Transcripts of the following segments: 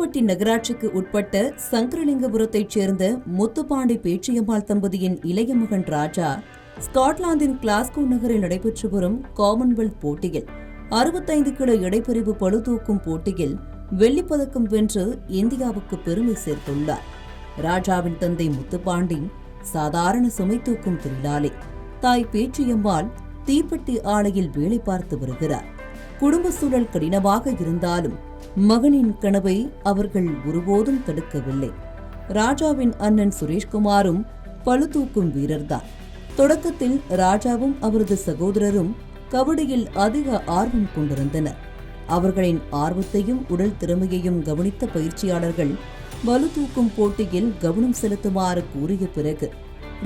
கோவில்பட்டி நகராட்சிக்கு உட்பட்ட சங்கரலிங்கபுரத்தைச் சேர்ந்த முத்துப்பாண்டி பேச்சியம்மாள் தம்பதியின் இளைய மகன் ராஜா ஸ்காட்லாந்தின் கிளாஸ்கோ நகரில் நடைபெற்று வரும் காமன்வெல்த் போட்டியில் 65 கிலோ எடைப்பிரிவு பளுதூக்கும் போட்டியில் வெள்ளிப்பதக்கம் வென்று இந்தியாவுக்கு பெருமை சேர்த்துள்ளார். ராஜாவின் தந்தை முத்துப்பாண்டி சாதாரண சுமை தூக்கும் தொழிலாளி. தாய் பேச்சியம்மாள் தீப்பெட்டி ஆலையில் வேலை பார்த்து வருகிறார். குடும்ப சூழல் கடினமாக இருந்தாலும் மகனின் கனவை அவர்கள் ஒருபோதும் தடுக்கவில்லை. ராஜாவின் அண்ணன் சுரேஷ்குமாரும் பளுதூக்கும் வீரர்தான். தொடக்கத்தில் ராஜாவும் அவரது சகோதரரும் கபடியில் அதிக ஆர்வம் கொண்டிருந்தனர். அவர்களின் ஆர்வத்தையும் உடல் திறமையையும் கவனித்த பயிற்சியாளர்கள் பளுதூக்கும் போட்டியில் கவனம் செலுத்துமாறு கூறிய பிறகு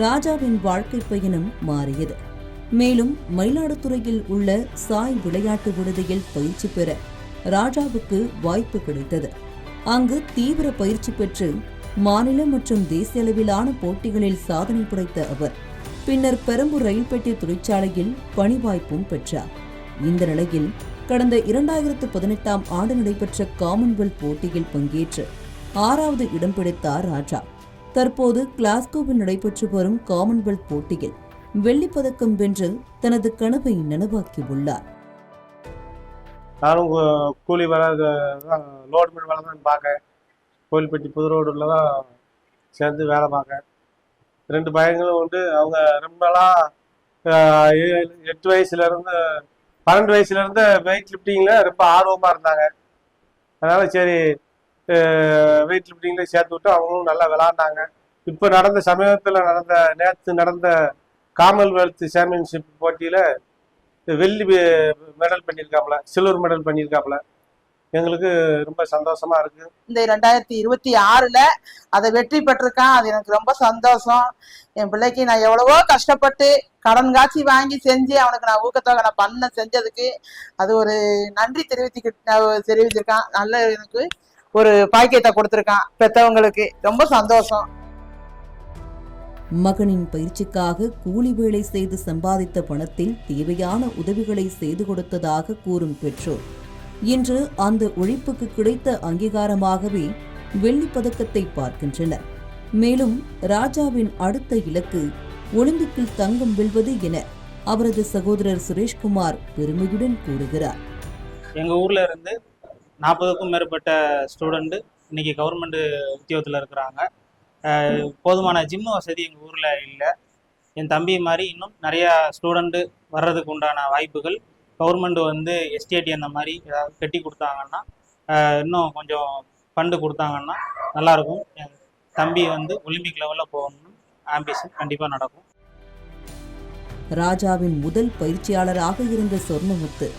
ராஜாவின் வாழ்க்கை பயணம் மாறியது. மேலும் மயிலாடுதுறையில் உள்ள சாய் விளையாட்டு விடுதியில் பயிற்சி பெற ராஜாவுக்கு வாய்ப்பு கிடைத்தது. அங்கு தீவிர பயிற்சி பெற்று மாநில மற்றும் தேசிய அளவிலான போட்டிகளில் சாதனை படைத்த அவர் பின்னர் பெரம்பூர் ரயில் பெட்டி தொழிற்சாலையில் பணி வாய்ப்பும் பெற்றார். இந்த நிலையில் கடந்த 2018ஆம் ஆண்டு நடைபெற்ற காமன்வெல்த் போட்டியில் பங்கேற்று 6வது இடம் பிடித்தார் ராஜா. தற்போது கிளாஸ்கோவில் நடைபெற்று வரும் காமன்வெல்த் போட்டியில் வெள்ளிப்பதக்கம் வென்று தனது கனவை நனவாக்கியுள்ளார். நானும் கூலி வேலை தான், லோடு மில் வேலை தான் பார்க்கேன். கோயில்பட்டி புது ரோடுல தான் சேர்ந்து வேலை பார்க்கேன். 2 பையங்களும் உண்டு. அவங்க ரொம்பலாம் 8 வயசுலேருந்து 12 வயசுலேருந்து வெயிட் லிஃப்டிங்கில் ரொம்ப ஆர்வமாக இருந்தாங்க. அதனால் சரி வெயிட் லிஃப்டிங்கில் சேர்த்து விட்டு அவங்களும் நல்லா விளாண்டாங்க. இப்போ நேற்று நடந்த காமன்வெல்த் சாம்பியன்ஷிப் போட்டியில் வெள்ளி மெடல் பண்ணியிருக்காப்புல, சில்வர் மெடல் பண்ணியிருக்காப்புல. எங்களுக்கு ரொம்ப சந்தோஷமா இருக்கு. இந்த 2026ல அதை வெற்றி பெற்றிருக்கான். அது எனக்கு ரொம்ப சந்தோஷம். என் பிள்ளைக்கு நான் எவ்வளவோ கஷ்டப்பட்டு கடன் காட்சி வாங்கி செஞ்சு அவனுக்கு நான் ஊக்கத்தொகை நான் செஞ்சதுக்கு அது ஒரு நன்றி தெரிவிச்சிருக்கான். நல்ல எனக்கு ஒரு பாக்கியத்தை கொடுத்திருக்கான். பெற்றவங்களுக்கு ரொம்ப சந்தோஷம். மகனின் பயிற்சிக்காக கூலி வேலை செய்து சம்பாதித்த பணத்தில் தேவையான உதவிகளை செய்து கொடுத்ததாக கூறும் பெற்றோர் இன்று அந்த உழைப்புக்கு கிடைத்த அங்கீகாரமாகவே வெள்ளிப்பதக்கத்தை பார்க்கின்றனர். மேலும் ராஜாவின் அடுத்த இலக்கு ஒலிம்பிக்கில் தங்கம் வெல்வது என அவரது சகோதரர் சுரேஷ்குமார் பெருமையுடன் கூறுகிறார். எங்க ஊர்ல இருந்து 40க்கும் மேற்பட்ட ஸ்டூடெண்ட் இன்னைக்கு கவர்மெண்ட் உத்தியோகத்தில் இருக்கிறாங்க. போதுமான ஜிம் வசதி எங்கள் ஊரில் இல்லை. என் தம்பி மாதிரி இன்னும் நிறையா ஸ்டூடெண்ட்டு வர்றதுக்கு உண்டான வாய்ப்புகள் கவர்மெண்ட் எஸ்டிஏடி அந்த மாதிரி ஏதாவது கட்டி கொடுத்தாங்கன்னா, இன்னும் கொஞ்சம் ஃபண்டு கொடுத்தாங்கன்னா நல்லாயிருக்கும். என் தம்பி ஒலிம்பிக் லெவலில் போகணும்னு ஆம்பிஷன் கண்டிப்பாக நடக்கும். ராஜாவின் முதல் பயிற்சியாளராக இருந்த சொர்ணமுத்து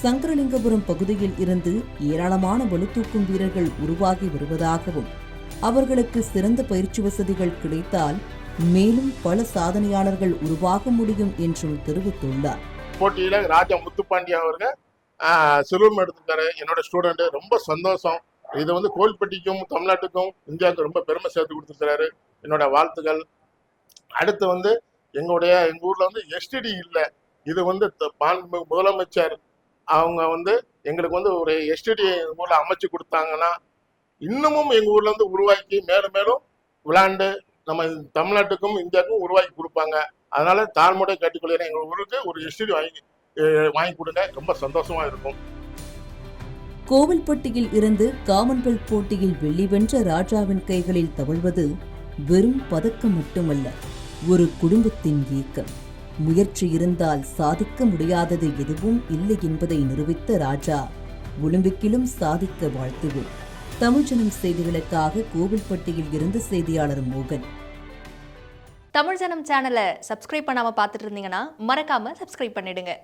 சங்கரலிங்கபுரம் பகுதியில் இருந்து ஏராளமான பளுதூக்கும் வீரர்கள் உருவாகி வருவதாகவும் அவர்களுக்கு சிறந்த பயிற்சி வசதிகள் கிடைத்தால் மேலும் பல சாதனையாளர்கள் உருவாக முடியும் என்றும் தெரிவித்துள்ளார். போட்டியில ராஜா முத்துப்பாண்டி அவர்கள் சில்வர் எடுத்திருக்காரு. என்னோட ஸ்டூடெண்ட் ரொம்ப சந்தோஷம். இது கோவில்பட்டிக்கும் தமிழ்நாட்டுக்கும் இந்தியாவுக்கு ரொம்ப பெருமை சேர்த்து கொடுத்துருக்கிறாரு. என்னோட வாழ்த்துக்கள். அடுத்து எங்க ஊர்ல எஸ்டிடி இல்லை. இது முதலமைச்சர் அவங்க எங்களுக்கு ஒரு எஸ்டிடி ஊர்ல அமைச்சு கொடுத்தாங்கன்னா இன்னமும் எங்க ஊர்ல உருவாக்கி மேலும் மேலும் விளையாண்டு நம்ம தமிழ்நாட்டுக்கும் இந்தியாவுக்கும் உருவாக்கி கொடுப்பாங்க. அதனால தாழ்முறை கேட்டுக்கொள்கிறேன், எங்க ஊருக்கு ஒரு எஸ்டிடி வாங்கி கொடுங்க. ரொம்ப சந்தோஷமா இருக்கும். கோவில்பட்டியில் இருந்து காமன்வெல்த் போட்டியில் வெள்ளி வென்ற ராஜாவின் கைகளில் தவழ்வது வெறும் பதக்கம் மட்டுமல்ல, ஒரு குடும்பத்தின் இயக்கம். முயற்சி இருந்தால் சாதிக்க முடியாதது எதுவும் இல்லை என்பதை நிரூபித்த ராஜா ஒலிம்பிக்கிலும் சாதிக்க வாழ்த்துவோம். தமிழ்ஜனம் செய்திகளுக்காக கோவில்பட்டியில் இருந்து செய்தியாளர் மோகன். தமிழ்ஜனம் சேனலை சப்ஸ்கிரைப் பண்ணாம பார்த்துட்டு இருந்தீங்கன்னா மறக்காம சப்ஸ்கிரைப் பண்ணிடுங்க.